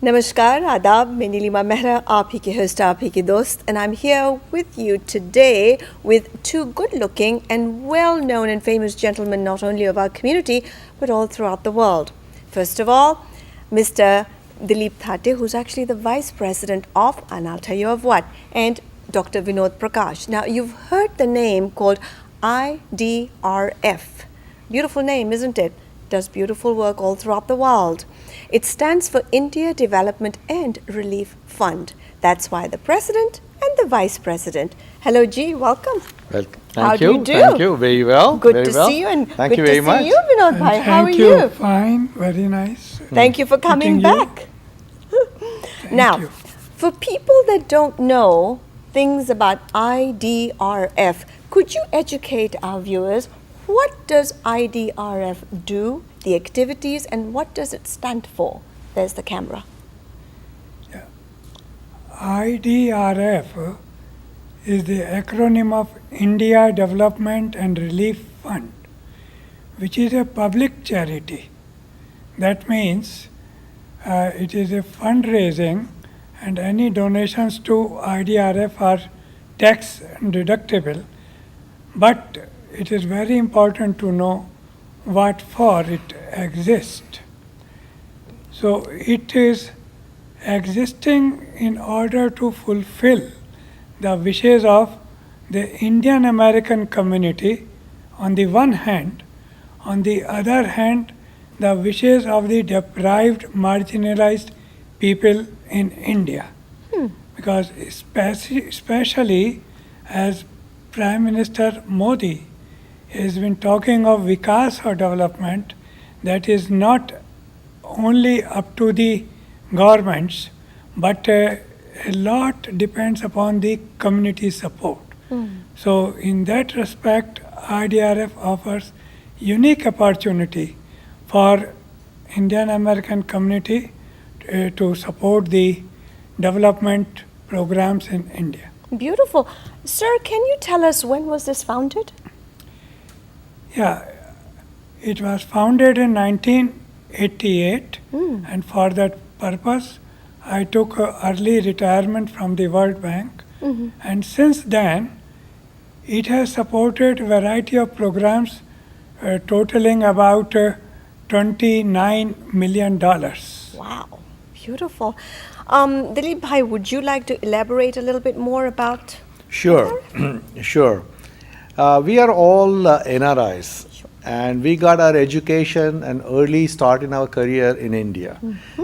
Namaskar, Adab, मैं नीलिमा मेहरा, आप ही के host, आप ही के दोस्त, and I'm here with you today with two good-looking and well-known and famous gentlemen, not only of our community, but all throughout the world. First of all, Mr. Dileep Thatte, who's actually the Vice President of, and I'll tell you of what, and Dr. Vinod Prakash. Now, you've heard the name called IDRF. Beautiful name, isn't it? Does beautiful work all throughout the world. It stands for India Development and Relief Fund. That's why the President and the Vice President. Hello, G. Welcome. Welcome. How do you do? Thank you. Very well. Good very to well. see you, and thank good you to very much. see you, Vinod Bhai. How are Thank you? Fine. Very nice. Thank you for coming Meeting you. back. Now, you. for people that don't know things about IDRF, could you educate our viewers? What does IDRF do, the activities, and what does it stand for? There's the camera. IDRF is the acronym of India Development and Relief Fund, which is a public charity. That means it is a fundraising, and any donations to IDRF are tax deductible. But it is very important to know what for it exists. So it is existing in order to fulfill the wishes of the Indian American community on the one hand, on the other hand, the wishes of the deprived, marginalized people in India. Because especially as Prime Minister Modi has been talking of Vikas or development, that is not only up to the governments, but a lot depends upon the community support. So in that respect, IDRF offers unique opportunity for Indian American community to support the development programs in India. Beautiful. Sir, can you tell us when was this founded? Yeah, it was founded in 1988, and for that purpose, I took early retirement from the World Bank, and since then, it has supported a variety of programs totaling about $29 million. Wow, beautiful. Dileep Bhai, would you like to elaborate a little bit more about? Sure. Sure. We are all NRIs, and we got our education and early start in our career in India.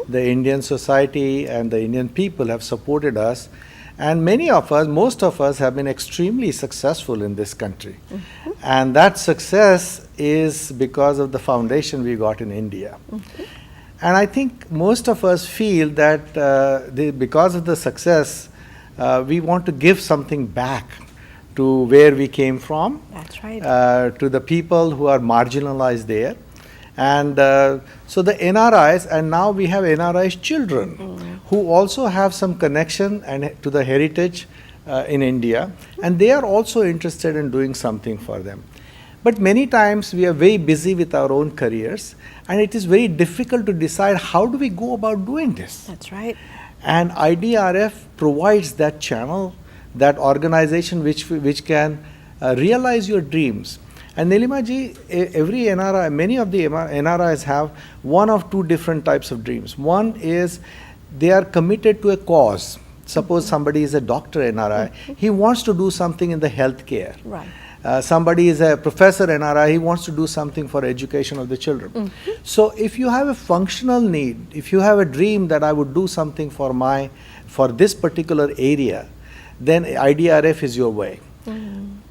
The Indian society and the Indian people have supported us, and many of us, most of us, have been extremely successful in this country. And that success is because of the foundation we got in India. And I think most of us feel that because of the success, we want to give something back to where we came from. That's right. To the people who are marginalized there. And so the NRIs, and now we have NRIs children who also have some connection to the heritage in India, and they are also interested in doing something for them. But many times we are very busy with our own careers, and it is very difficult to decide how do we go about doing this. That's right. And IDRF provides that channel, that organization which can realize your dreams. And Nilima ji, every NRI, many of the NRIs have one of two different types of dreams. One is they are committed to a cause. Suppose somebody is a doctor NRI, he wants to do something in the healthcare. Right. Somebody is a professor NRI, he wants to do something for education of the children. So if you have a functional need, if you have a dream that I would do something for this particular area, then IDRF is your way.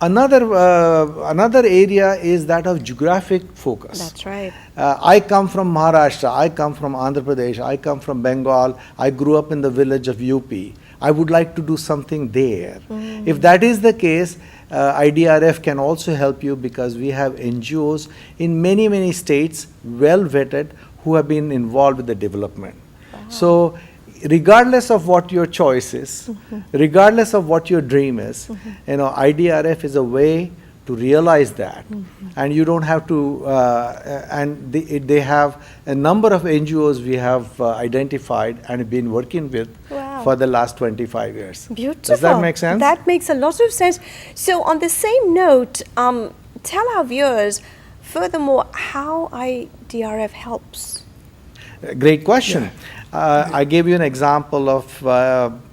Another area is that of geographic focus. That's right. I come from Maharashtra, I come from Andhra Pradesh, I come from Bengal, I grew up in the village of UP. I would like to do something there. If that is the case, IDRF can also help you, because we have NGOs in many states, well vetted, who have been involved with the development. So regardless of what your choice is, regardless of what your dream is, IDRF is a way to realize that. And you don't have to, and they have a number of NGOs we have identified and been working with Wow. for the last 25 years. Beautiful. Does that make sense? That makes a lot of sense. So, on the same note, tell our viewers, furthermore, how IDRF helps. Great question. I gave you an example of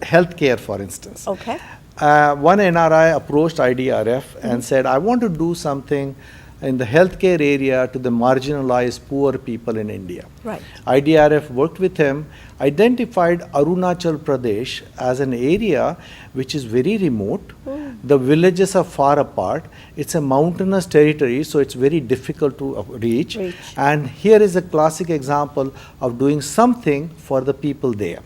healthcare, for instance. Okay. One NRI approached IDRF and said, I want to do something in the healthcare area to the marginalized poor people in India. Right. IDRF worked with him, identified Arunachal Pradesh as an area which is very remote. The villages are far apart. It's a mountainous territory, so it's very difficult to reach. And here is a classic example of doing something for the people there.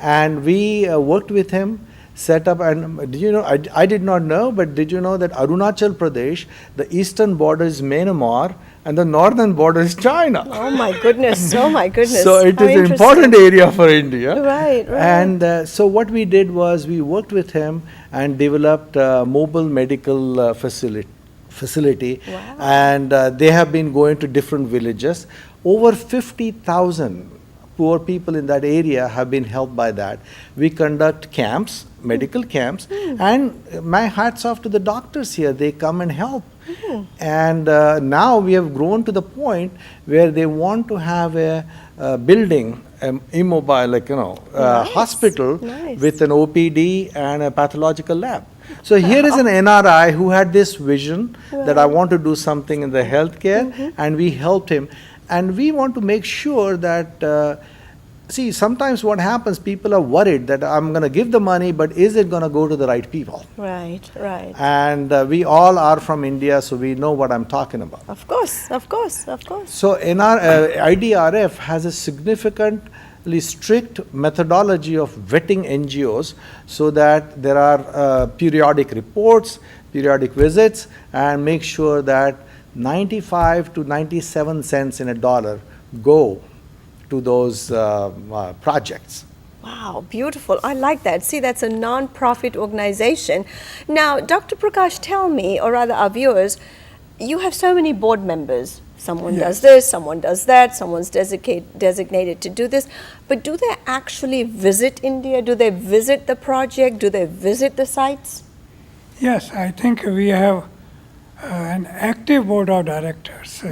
And we worked with him, set up, and did you know, I did not know, but did you know that Arunachal Pradesh, the eastern border is Myanmar and the northern border is China. Oh my goodness, oh my goodness. So it How is an interesting. important area for India. Right, right. And so what we did was we worked with him and developed a mobile medical facility. Wow. And they have been going to different villages. Over 50,000 poor people in that area have been helped by that. We conduct camps, medical camps, and my hats off to the doctors here. They come and help. And now we have grown to the point where they want to have a building, immobile, like, Nice. hospital Nice. with an OPD and a pathological lab. So here is an NRI who had this vision that I want to do something in the healthcare, and we helped him. And we want to make sure that, see, sometimes what happens, people are worried that I'm going to give the money, but is it going to go to the right people? Right, right. And we all are from India, so we know what I'm talking about. Of course, of course, of course. So IDRF has a significantly strict methodology of vetting NGOs so that there are periodic reports, periodic visits, and make sure that 95 to 97 cents in a dollar go to those projects. Wow, beautiful. I like that. See, that's a non-profit organization. Now, Dr. Prakash, tell me, or rather our viewers, you have so many board members. Someone does this, someone does that, someone's designated to do this. But do they actually visit India? Do they visit the project? Do they visit the sites? Yes, I think we have an active board of directors.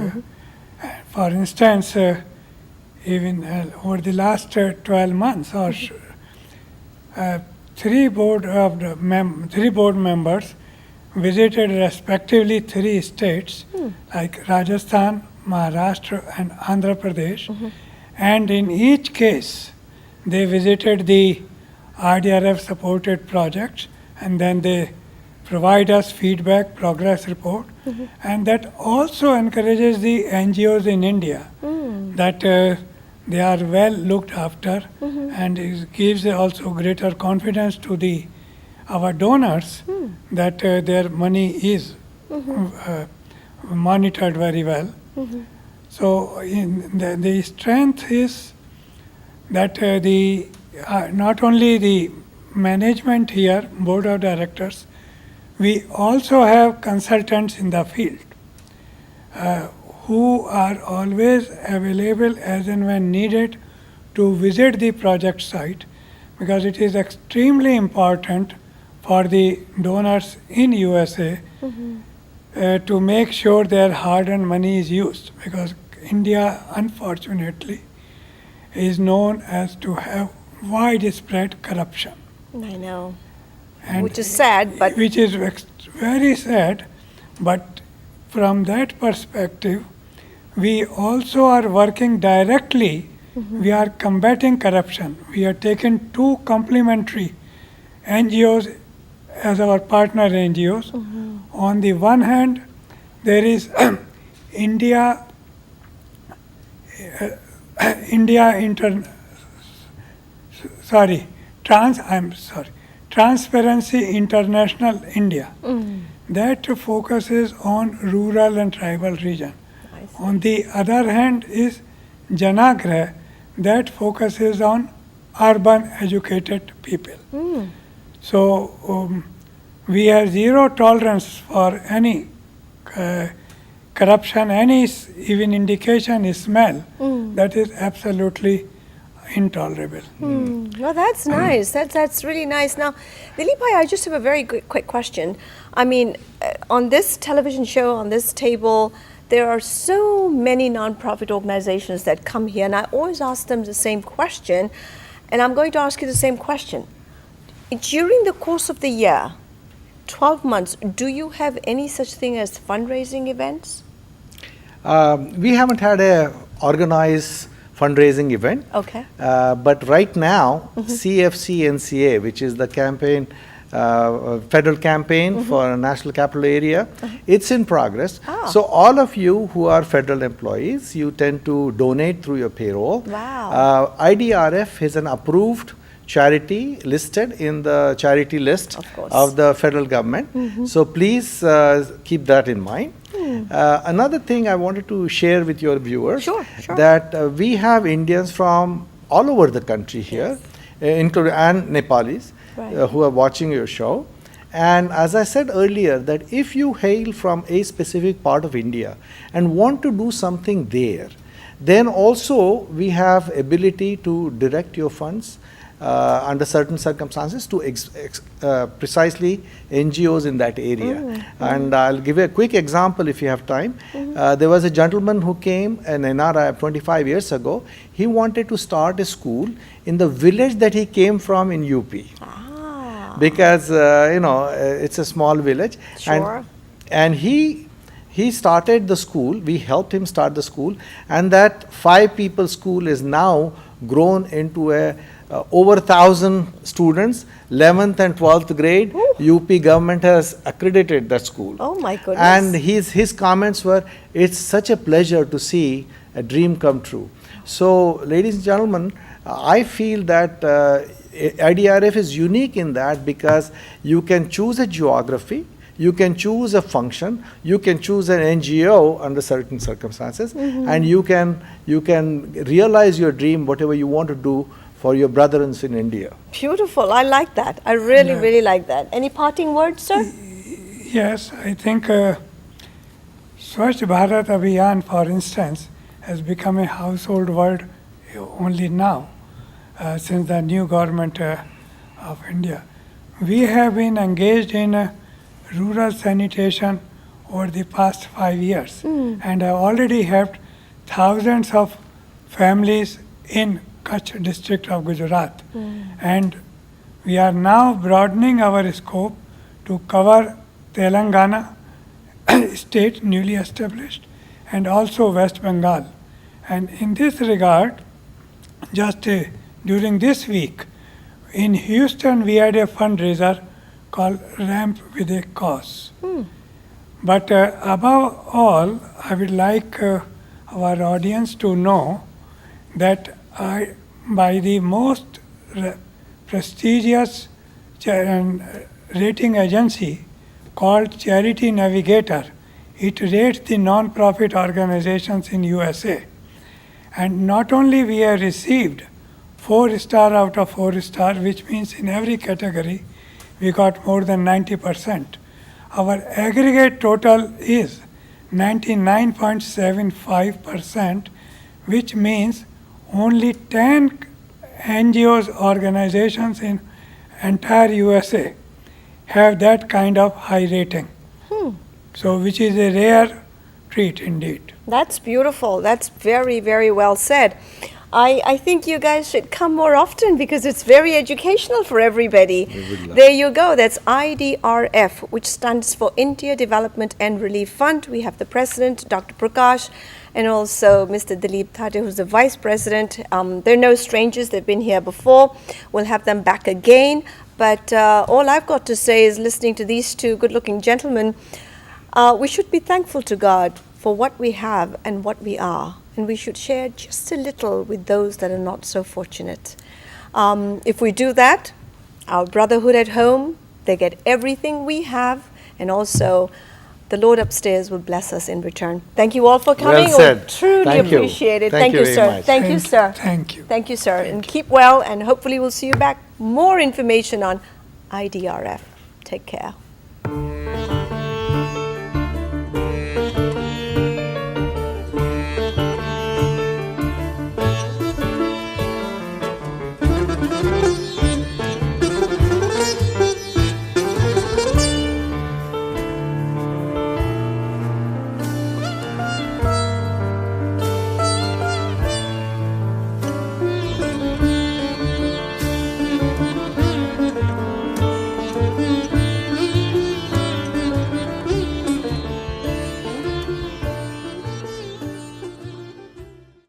For instance, even over the last 12 months, or three board members visited respectively 3 states like Rajasthan, Maharashtra, and Andhra Pradesh. And in each case, they visited the IDRF supported projects, and then they provide us feedback, progress report, and that also encourages the NGOs in India that they are well looked after, and it gives also greater confidence to our donors that their money is monitored very well. So the strength is that not only the management here, board of directors, we also have consultants in the field who are always available as and when needed to visit the project site, because it is extremely important for the donors in USA to make sure their hard-earned money is used, because India, unfortunately, is known as to have widespread corruption. I know. And Which is sad, but which is very sad, but from that perspective, we also are working directly. We are combating corruption. We are taking 2 complementary NGOs as our partner NGOs. On the one hand, there is Transparency International India. That focuses on rural and tribal region. On the other hand is Janagrah, that focuses on urban educated people. So we have zero tolerance for any corruption, any even indication, smell, that is absolutely intolerable. Well, that's nice. That's really nice. Now, Dileep, I just have a very quick question. I mean, on this television show, on this table, there are so many non-profit organizations that come here, and I always ask them the same question, and I'm going to ask you the same question. During the course of the year, 12 months, do you have any such thing as fundraising events? We haven't had a organized fundraising event. Okay. But right now, CFC-NCA, which is the campaign, federal campaign for National Capital Area, it's in progress. So all of you who are federal employees, you tend to donate through your payroll. Wow. IDRF is an approved charity listed in the charity list of the federal government. So please keep that in mind. Another thing I wanted to share with your viewers, that we have Indians from all over the country here, including and Nepalis, who are watching your show. And as I said earlier, that if you hail from a specific part of India and want to do something there, then also we have ability to direct your funds under certain circumstances to precisely NGOs in that area. And I'll give you a quick example if you have time. There was a gentleman who came, an NRI 25 years ago. He wanted to start a school in the village that he came from in UP. Because, it's a small village. And he started the school. We helped him start the school. And that 5-people school is now grown into a over 1,000 students, 11th and 12th grade. UP government has accredited that school. Oh my goodness. And his comments were, it's such a pleasure to see a dream come true. So, ladies and gentlemen, I feel that IDRF is unique in that because you can choose a geography, you can choose a function, you can choose an NGO under certain circumstances, and you can realize your dream, whatever you want to do for your brothers in India. Beautiful. I like that. I really, really like that. Any parting words, sir? Yes, I think Swachh Bharat Abhiyan, for instance, has become a household word only now, since the new government of India. We have been engaged in rural sanitation over the past 5 years, and have already helped thousands of families in Kutch district of Gujarat. And we are now broadening our scope to cover Telangana state newly established and also West Bengal. And in this regard, just during this week in Houston we had a fundraiser called Ramp with a Cause. But above all, I would like our audience to know that by the most prestigious rating agency called Charity Navigator, it rates the non-profit organizations in USA. And not only we have received 4-star out of 4-star, which means in every category we got more than 90%. Our aggregate total is 99.75%, which means only 10 NGOs, organizations in entire USA have that kind of high rating. So, which is a rare treat indeed. That's beautiful. That's very, very well said. I think you guys should come more often because it's very educational for everybody. There you go. That's IDRF, which stands for India Development and Relief Fund. We have the president, Dr. Prakash, and also Mr. Dileep Thatte, who's the vice president. They're no strangers. They've been here before. We'll have them back again. But all I've got to say is, listening to these two good-looking gentlemen, we should be thankful to God for what we have and what we are. And we should share just a little with those that are not so fortunate. If we do that, our brotherhood at home, they get everything we have, and also the Lord upstairs will bless us in return. Thank you all for coming. Well said. We truly Thank you. appreciate it. Thank you very sir. much. Thank you, sir. Thank you. Thank you, sir. And keep well, and hopefully we'll see you back. More information on IDRF. Take care.